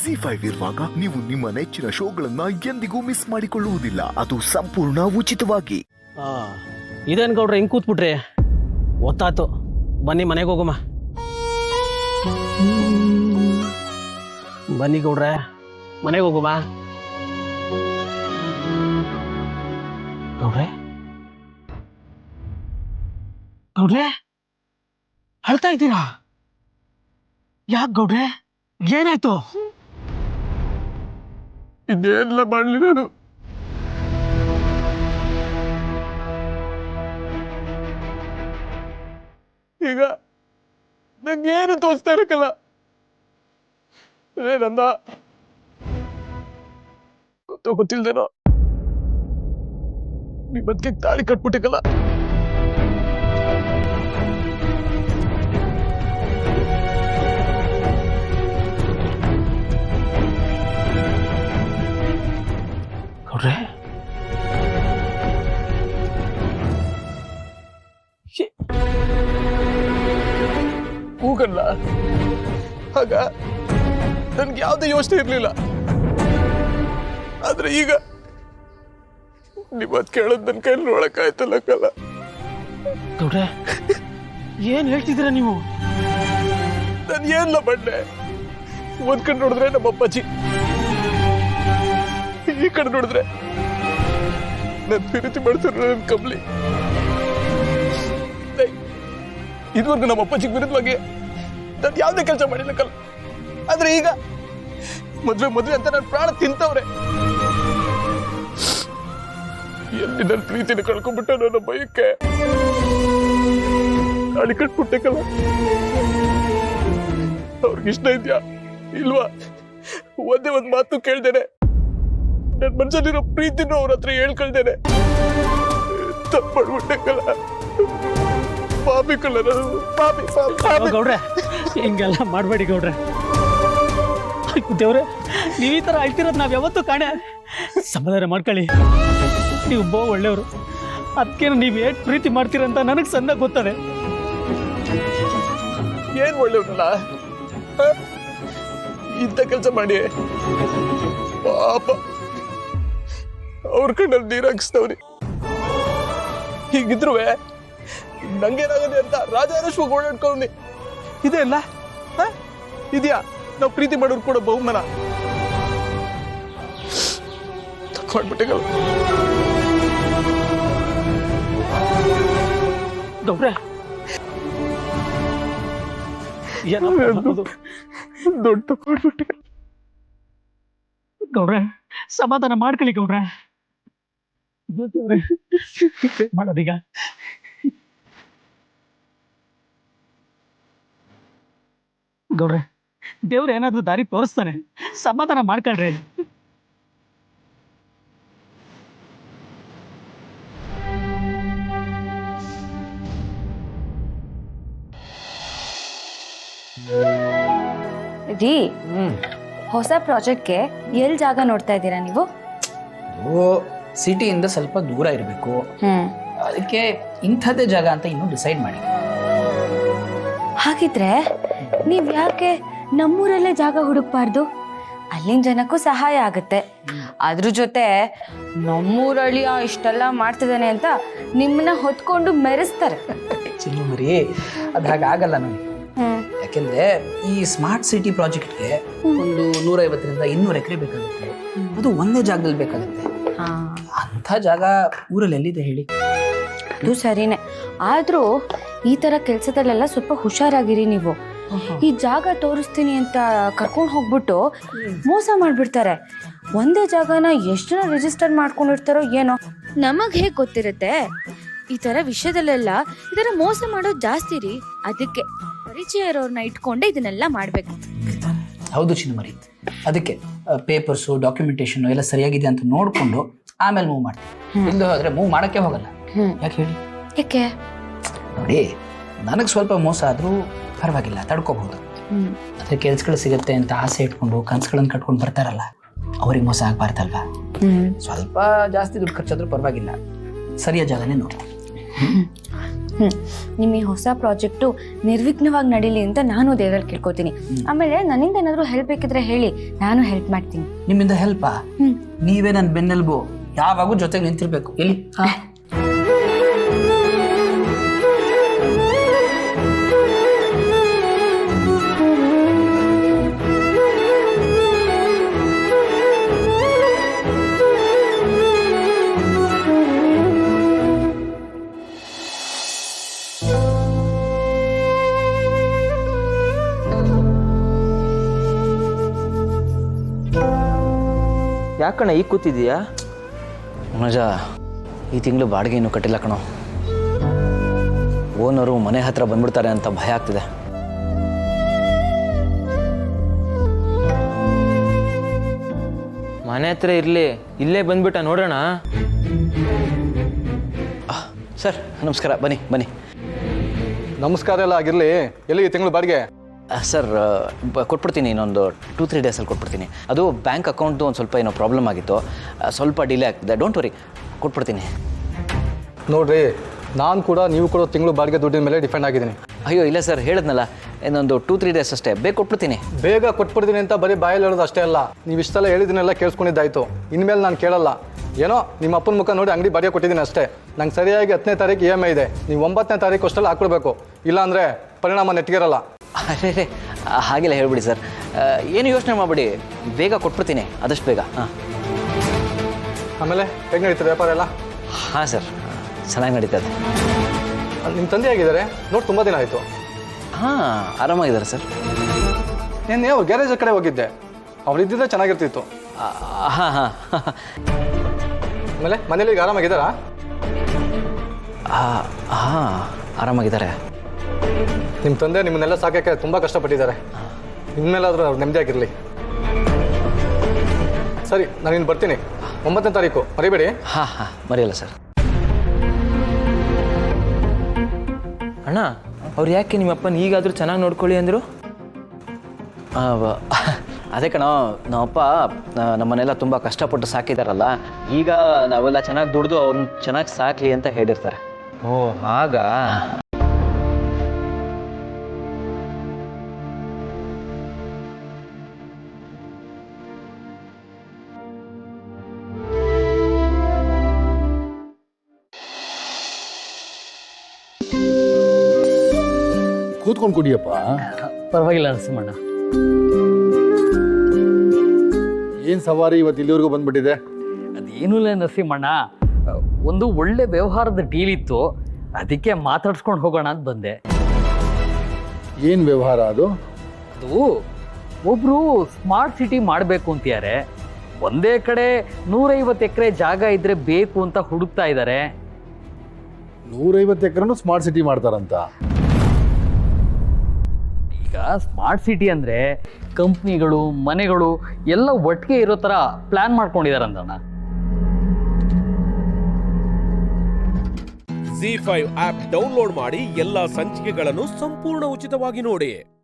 ZEE5 ಇರುವಾಗ ನೀವು ನಿಮ್ಮ ನೆಚ್ಚಿನ ಶೋಗಳನ್ನ ಎಂದಿಗೂ ಮಿಸ್ ಮಾಡಿಕೊಳ್ಳುವುದಿಲ್ಲ. ಅದು ಸಂಪೂರ್ಣ ಉಚಿತವಾಗಿ. ಇದೇನ್ ಗೌಡ್ರೆ ಹಿಂಗ್ ಕೂತ್ಬಿಟ್ರಿ? ಗೊತ್ತಾಯ್ತು, ಬನ್ನಿ ಮನೆಗೆ ಹೋಗಮ್ಮ. ಬನ್ನಿ ಗೌಡ್ರೆ ಮನೆಗೆ ಹೋಗುವ. ಗೌಡ್ರೆ ಗೌಡ್ರೆ ಅಳ್ತಾ ಇದ್ದೀರಾ? ಯಾಕೆ ಗೌಡ್ರೆ, ಏನಾಯ್ತು? ಇನ್ನೇನೆಲ್ಲ ಮಾಡ್ಲಿ ನಾನು? ಈಗ ನಂಗೇನು ತೋರಿಸ್ತಾ ಇರಕ್ಕಲ್ಲ. ಏನಂದ ಗೊತ್ತಿಲ್ದೇನೋ ನೀ ಬದುಕಿಗೆ ತಾಳಿ ಕಟ್ಬಿಟ್ಟಿಕಲ್ಲ. ಗೌಡ್ರೆ ಕೂಗಲ್ಲ. ಆಗ ನನ್ಗೆ ಯಾವುದೇ ಯೋಚನೆ ಇರ್ಲಿಲ್ಲ. ಆದ್ರೆ ಈಗ ನಿಮ್ಮದ್ ಕೇಳೋದ್ ನನ್ ಕೈಲಿ ನೋಡಕ್ಕಾಯ್ತಲ್ಲಕ್ಕಲ್ಲ. ಗೌಡ್ರೆ ಏನ್ ಹೇಳ್ತಿದ್ದೀರಾ ನೀವು? ನಾನು ಏನ್ಲ ಬಂಡೆ? ಒಂದ್ ಕಡೆ ನೋಡಿದ್ರೆ ನಮ್ಮ ಅಪ್ಪಾಜಿ, ಈ ಕಡೆ ನೋಡಿದ್ರೆ ನನ್ ಪ್ರೀತಿ ಮಾಡ್ತಿರೋ ನನ್ ಕಮ್ಲಿ. ಇದುವರೆಗೂ ನಮ್ಮ ಅಪ್ಪಾಜಿಗೆ ವಿರುದ್ಧವಾಗಿ ನಾನು ಯಾವ್ದೇ ಕೆಲಸ ಮಾಡಿಲ್ಲಕ್ಕಲ್ಲ. ಆದ್ರೆ ಈಗ ಮದ್ವೆ ಅಂತ ನನ್ನ ಪ್ರಾಣ ತಿಂತವ್ರೆ. ಎಲ್ಲಿ ನನ್ನ ಪ್ರೀತಿನ ಕಳ್ಕೊಂಡ್ಬಿಟ್ಟ ನನ್ನ ಭಯಕ್ಕೆ ತಾಳಿ ಕಟ್ಬಿಟ್ಟಕ್ಕಲ್ಲ. ಅವ್ರಿಗಿಷ್ಟ ಇದೆಯಾ ಇಲ್ವಾ ಒಂದೇ ಒಂದ್ ಮಾತು ಕೇಳ್ದೇನೆ ನನ್ನ ಮನಸ್ಸಲ್ಲಿರೋ ಪ್ರೀತಿನೂ ಅವ್ರ ಹತ್ರ ಹೇಳ್ಕೊಳ್ದೇನೆ ತಪ್ಪು ಮಾಡ್ಬಿಟ್ಟಕ್ಕಲ್ಲ. ಪಾಪಿ ಕಲ್ಲ ಪಾಪಿ. ಗೌಡ್ರೆ ಹಿಂಗೆಲ್ಲ ಮಾಡ್ಬೇಡಿ ಗೌಡ್ರೆ. ದೇವ್ರೆ, ನೀವ್ ಈ ತರ ಅಳ್ತಿರೋದು ನಾವ್ ಯಾವತ್ತೂ ಕಾಣೆ. ಸಮಾಧಾನ ಮಾಡ್ಕೊಳ್ಳಿ, ನೀವು ಬಹು ಒಳ್ಳೆಯವರು. ಅದಕ್ಕೆ ನೀವ್ ಏಟ್ ಪ್ರೀತಿ ಮಾಡ್ತೀರಂತ ನನಗ್ ಸಣ್ಣ ಗೊತ್ತದೆ. ಏನ್ ಒಳ್ಳೆಯವನಲ್ಲ, ಇಂಥ ಕೆಲಸ ಮಾಡಿ ಪಾಪ ಅವ್ರ ಕಣ್ಣಲ್ಲಿ ನೀರು ಹಾಕಿಸ್ತವ್ರಿ. ಹೀಗಿದ್ರು ನಂಗೇನಾಗದೆ ಅಂತ ರಾಜಾರೇಶ್ವರ ಓಡಾಡ್ಕೊಂಡಿ ಇದೆ ಅಲ್ಲ ಇದೆಯಾ? ನಾವು ಪ್ರೀತಿ ಮಾಡೋರು ಕೂಡ ಬಹುಮಾನ ತಕೊಂಡ್ಬಿಟ್ಟಿಗಲ್ಲ. ಗೌಡ್ರೆ ದೊಡ್ಡ ತಕೊಂಡ್ಬಿಟ್ಟೆ. ಗೌಡ್ರೆ ಸಮಾಧಾನ ಮಾಡ್ಕೊಳ್ಳಿ ಗೌಡ್ರೆ. ಮಾಡೋದೀಗ ಗೌಡ್ರೆ, ದೇವ್ರು ಏನಾದ್ರೂ ದಾರಿ ತೋರಿಸ್ತಾನೆ, ಸಮಾಧಾನ ಮಾಡ್ಕೊಳ್ರಿ. ರೀ, ಹೊಸ ಪ್ರಾಜೆಕ್ಟ್ಗೆ ಎಲ್ಲಿ ಜಾಗ ನೋಡ್ತಾ ಇದ್ದೀರಾ ನೀವು? ಸಿಟಿಯಿಂದ ಸ್ವಲ್ಪ ದೂರ ಇರಬೇಕು. ಅದಕ್ಕೆ ಇಂಥದ್ದೇ ಜಾಗ ಅಂತ ಇನ್ನೂ ಡಿಸೈಡ್ ಮಾಡಿ. ಹಾಗಿದ್ರೆ ನೀವ್ ಯಾಕೆ ನಮ್ಮೂರಲ್ಲೇ ಜಾಗ ಹುಡುಕ್ಬಾರ್ದು? ಅಲ್ಲಿನ ಜನಕ್ಕೂ ಸಹಾಯ ಆಗುತ್ತೆ. ಅದ್ರ ಜೊತೆ ನಮ್ಮೂರಳ್ಳಿ ಇಷ್ಟೆಲ್ಲ ಮಾಡ್ತಿದ್ದಾನೆ ಅಂತ ನಿಮ್ಮನ್ನ ಹೊತ್ಕೊಂಡು ಮೆರೆಸ್ತಾರೆ. ಚಿನ್ನಮರಿ, ಅದು ಹಾಗಾಗಲ್ಲ ನನಗೆ. ಯಾಕೆಂದ್ರೆ ಈ ಸ್ಮಾರ್ಟ್ ಸಿಟಿ ಪ್ರಾಜೆಕ್ಟ್ಗೆ ಒಂದು 150ರಿಂದ 200 ಎಕರೆ ಬೇಕಾಗುತ್ತೆ. ಅದು ಒಂದೇ ಜಾಗದಲ್ಲಿ ಬೇಕಾಗುತ್ತೆ. ಅಂಥ ಜಾಗ ಊರಲ್ಲಿ ಎಲ್ಲಿದೆ ಹೇಳಿ? ಅದು ಸರಿನೇ. ಆದ್ರೂ ಈ ತರ ಕೆಲ್ಸದಲ್ಲೆಲ್ಲ ಸ್ವಲ್ಪ ಹುಷಾರಾಗಿರಿ ನೀವು. ಈ ಜಾಗ ತೋರಿಸ್ತೀನಿ ಅಂತ ಕರ್ಕೊಂಡು ಹೋಗ್ಬಿಟ್ಟು ಮೋಸ ಮಾಡ್ಬಿಡ್ತಾರೆ. ಒಂದೇ ಜಾಗನ ಎಷ್ಟು ಜನ ರಿಜಿಸ್ಟರ್ ಮಾಡ್ಕೊಂಡಿರ್ತಾರೋ ಏನೋ, ನಮಗ್ ಹೇಗ್ ಗೊತ್ತಿರುತ್ತೆ? ಈ ತರ ವಿಷಯದಲ್ಲೆಲ್ಲ ಈ ತರ ಮೋಸ ಮಾಡೋದು ಜಾಸ್ತಿ ರೀ. ಅದಕ್ಕೆ ಪರಿಚಯ ಇರೋರ್ನ ಇಟ್ಕೊಂಡೆ ಇದನ್ನೆಲ್ಲ ಮಾಡ್ಬೇಕು. ಹೌದು ಚಿನ್ನಮರಿ, ಅದಕ್ಕೆ ಪೇಪರ್ಸು ಡಾಕ್ಯುಮೆಂಟೇಶನ್ ಎಲ್ಲ ಸರಿಯಾಗಿದೆ ಅಂತ ನೋಡ್ಕೊಂಡು ಆಮೇಲೆ ಮೂವ್ ಮಾಡ್ತೀವಿ. ಇಲ್ಲದೆ ಹೋದ್ರೆ ಮೂವ್ ಮಾಡಕ್ಕೆ ಹೋಗಲ್ಲ. ಯಾಕೆ ಹೇಳಿ? ಯಾಕೆ? ನೋಡಿ, ನನಗೆ ಸ್ವಲ್ಪ ಮೋಸ ಆದ್ರೂ ಪರವಾಗಿಲ್ಲ, ತಡ್ಕೋಬಹುದು. ಅದ್ರ ಕೆಲ್ಸಗಳು ಸಿಗುತ್ತೆ ಅಂತ ಆಸೆ ಇಟ್ಕೊಂಡು ಕನ್ಸುಗಳನ್ನ ಕಟ್ಕೊಂಡು ಬರ್ತಾರಲ್ಲ, ಅವ್ರಿಗೆ ಮೋಸ ಆಗ್ಬಾರ್ದಲ್ವಾ? ಸ್ವಲ್ಪ ಜಾಸ್ತಿ ದುಡ್ಡು ಖರ್ಚಾದ್ರೂ ಪರವಾಗಿಲ್ಲ, ಸರಿಯಾದ ಜಾಗನೇ ನೋಡಿ. ನಿಮ್ಮ ಈ ಹೊಸ ಪ್ರಾಜೆಕ್ಟು ನಿರ್ವಿಘ್ನವಾಗಿ ನಡೀಲಿ ಅಂತ ನಾನು ದೇವರಲ್ಲಿ ಕೇಳ್ಕೊತೀನಿ. ಆಮೇಲೆ ನನ್ನಿಂದ ಏನಾದರೂ ಹೆಲ್ಪ್ ಬೇಕಿದ್ರೆ ಹೇಳಿ, ನಾನು ಹೆಲ್ಪ್ ಮಾಡ್ತೀನಿ. ನಿಮ್ಮಿಂದ ಹೆಲ್ಪಾ? ನೀವೇ ನನ್ನ ಬೆನ್ನೆಲುಬು, ಯಾವಾಗೂ ಜೊತೆಗೆ ನಿಂತಿರ್ಬೇಕು. ಎಲ್ಲಿ ಯಾಕಣ್ಣ ಈಗ ಕೂತಿದ್ದೀಯಾ? ಮನೋಜ, ಈ ತಿಂಗಳು ಬಾಡಿಗೆ ಇನ್ನೂ ಕಟ್ಟಿಲ್ಲ ಕಣೋ. ಓನರು ಮನೆ ಹತ್ರ ಬಂದ್ಬಿಡ್ತಾರೆ ಅಂತ ಭಯ ಆಗ್ತಿದೆ. ಮನೆ ಹತ್ರ ಇರಲಿ, ಇಲ್ಲೇ ಬಂದ್ಬಿಟ್ಟ ನೋಡೋಣ. ಸರ್ ನಮಸ್ಕಾರ, ಬನ್ನಿ ಬನ್ನಿ. ನಮಸ್ಕಾರ ಎಲ್ಲ ಆಗಿರಲಿ. ಎಲ್ಲಿ ಈ ತಿಂಗಳು ಬಾಡಿಗೆ? ಸರ್ ಕೊಟ್ಬಿಡ್ತೀನಿ, ಇನ್ನೊಂದು 2-3 ಡೇಸಲ್ಲಿ ಕೊಟ್ಬಿಡ್ತೀನಿ. ಅದು ಬ್ಯಾಂಕ್ ಅಕೌಂಟ್ದು ಒಂದು ಸ್ವಲ್ಪ ಏನೋ ಪ್ರಾಬ್ಲಮ್ ಆಗಿತ್ತು, ಸ್ವಲ್ಪ ಡಿಲೇ ಆಗ್ತಿದೆ. ಡೋಂಟ್ ವರಿ, ಕೊಟ್ಬಿಡ್ತೀನಿ. ನೋಡ್ರಿ, ನಾನು ಕೂಡ ನೀವು ಕೊಡೋ ತಿಂಗಳು ಬಾಡಿಗೆ ದುಡ್ಡಿನ ಮೇಲೆ ಡಿಪೆಂಡ್ ಆಗಿದ್ದೀನಿ. ಅಯ್ಯೋ ಇಲ್ಲ ಸರ್, ಹೇಳಿದ್ನಲ್ಲ, ಇನ್ನೊಂದು 2-3 ಡೇಸ್ ಅಷ್ಟೇ, ಬೇಗ ಕೊಟ್ಬಿಡ್ತೀನಿ. ಬೇಗ ಕೊಟ್ಬಿಡ್ತೀನಿ ಅಂತ ಬರೀ ಬಾಯಲ್ಲಿ ಹೇಳೋದು ಅಷ್ಟೇ ಅಲ್ಲ, ನೀವು ಇಷ್ಟೆಲ್ಲ ಹೇಳಿದಿನೆಲ್ಲ ಕೇಳಿಸ್ಕೊಂಡಿದ್ದಾಯ್ತು. ಇನ್ಮೇಲೆ ನಾನು ಕೇಳಲ್ಲ. ಏನೋ ನಿಮ್ಮ ಅಪ್ಪನ ಮುಖ ನೋಡಿ ಅಂಗಡಿ ಬಾಡಿಗೆ ಕೊಟ್ಟಿದ್ದೀನಿ ಅಷ್ಟೇ. ನಂಗೆ ಸರಿಯಾಗಿ 10ನೇ ತಾರೀಕು EMI ಇದೆ. ನೀವು 9ನೇ ತಾರೀಕು ಅಷ್ಟೆಲ್ಲ ಹಾಕ್ಕೊಡ್ಬೇಕು, ಇಲ್ಲಾಂದರೆ ಪರಿಣಾಮ ನೆಟ್ಟಿಗಿರಲ್ಲ. ಅರೇ ಹಾಗೆಲ್ಲ ಹೇಳ್ಬಿಡಿ ಸರ್, ಏನು ಯೋಚನೆ ಮಾಡಬೇಡಿ, ಬೇಗ ಕೊಟ್ಬಿಡ್ತೀನಿ, ಆದಷ್ಟು ಬೇಗ. ಹಾಂ, ಆಮೇಲೆ ಹೇಗೆ ನಡೀತದೆ ವ್ಯಾಪಾರ ಎಲ್ಲ? ಹಾಂ ಸರ್, ಚೆನ್ನಾಗಿ ನಡೀತದೆ. ನಿಮ್ಮ ತಂದೆ ಆಗಿದ್ದಾರೆ ನೋಡಿ, ತುಂಬ ದಿನ ಆಯಿತು. ಹಾಂ, ಆರಾಮಾಗಿದ್ದಾರೆ ಸರ್. ನಿನ್ನೆ ಅವ್ರು ಗ್ಯಾರೇಜ್ ಕಡೆ ಹೋಗಿದ್ದೆ, ಅವ್ರು ಇದ್ದಿದ್ರೆ ಚೆನ್ನಾಗಿರ್ತಿತ್ತು. ಹಾಂ ಹಾಂ ಆಮೇಲೆ ಮನೇಲಿ ಈಗ ಆರಾಮಾಗಿದ್ದಾರಾ? ಹಾಂ, ಆರಾಮಾಗಿದ್ದಾರೆ. ನಿಮ್ಮ ತಂದೆ ನಿಮ್ಮನ್ನೆಲ್ಲ ಸಾಕೋಕ್ಕೆ ತುಂಬ ಕಷ್ಟಪಟ್ಟಿದ್ದಾರೆ. ಇನ್ಮೇಲಾದರೂ ಅವ್ರು ನೆಮ್ಮದಿಯಾಗಿರಲಿ. ಸರಿ, ನಾನು ಇನ್ನು ಬರ್ತೀನಿ. 9ನೇ ತಾರೀಕು ಮರಿಬೇಡಿ. ಹಾಂ ಹಾಂ, ಮರೆಯಲ್ಲ ಸರ್. ಅಣ್ಣ, ಅವ್ರು ಯಾಕೆ ನಿಮ್ಮಪ್ಪನ ಈಗಾದರೂ ಚೆನ್ನಾಗಿ ನೋಡ್ಕೊಳ್ಳಿ ಅಂದರು? ಅದೇ ಕಣೋ, ನಮ್ಮಪ್ಪ ನಮ್ಮನ್ನೆಲ್ಲ ತುಂಬ ಕಷ್ಟಪಟ್ಟು ಸಾಕಿದಾರಲ್ಲ, ಈಗ ನಾವೆಲ್ಲ ಚೆನ್ನಾಗಿ ದುಡಿದು ಅವ್ರನ್ನ ಚೆನ್ನಾಗಿ ಸಾಕಲಿ ಅಂತ ಹೇಳಿರ್ತಾರೆ. ಓ ಹಾಗ. ಕೂತ್ಕೊಂಡು ಕುಡಿಯಪ್ಪ. ಪರವಾಗಿಲ್ಲ ನರಸಿಂಹಣ್ಣ. ಏನು ಸವಾರಿ ಇವತ್ತು ಇಲ್ಲಿವರೆಗೂ ಬಂದ್ಬಿಟ್ಟಿದೆ? ಅದೇನೂ ಇಲ್ಲ ನರಸಿಂಹಣ್ಣ, ಒಂದು ಒಳ್ಳೆ ವ್ಯವಹಾರದ ಡೀಲ್ ಇತ್ತು, ಅದಕ್ಕೆ ಮಾತಾಡ್ಸ್ಕೊಂಡು ಹೋಗೋಣ ಅಂತ ಬಂದೆ. ಏನು ವ್ಯವಹಾರ ಅದು? ಅದು ಒಬ್ರು ಸ್ಮಾರ್ಟ್ ಸಿಟಿ ಮಾಡಬೇಕು ಅಂತಿದ್ದಾರೆ. ಒಂದೇ ಕಡೆ 150 ಎಕರೆ ಜಾಗ ಇದ್ರೆ ಬೇಕು ಅಂತ ಹುಡುಕ್ತಾ ಇದ್ದಾರೆ. 150 ಎಕರೆನೂ ಸ್ಮಾರ್ಟ್ ಸಿಟಿ ಮಾಡ್ತಾರಂತ? ಈಗ ಸ್ಮಾರ್ಟ್ ಸಿಟಿ ಅಂದರೆ ಕಂಪ್ನಿಗಳು, ಮನೆಗಳು ಎಲ್ಲ ಒಟ್ಟಿಗೆ ಇರೋ ಥರ ಪ್ಲ್ಯಾನ್ ಮಾಡ್ಕೊಂಡಿದಾರಂತಣ್ಣ. ZEE5 ಆಪ್ ಡೌನ್ಲೋಡ್ ಮಾಡಿ ಎಲ್ಲಾ ಸಂಚಿಕೆಗಳನ್ನು ಸಂಪೂರ್ಣ ಉಚಿತವಾಗಿ ನೋಡಿ.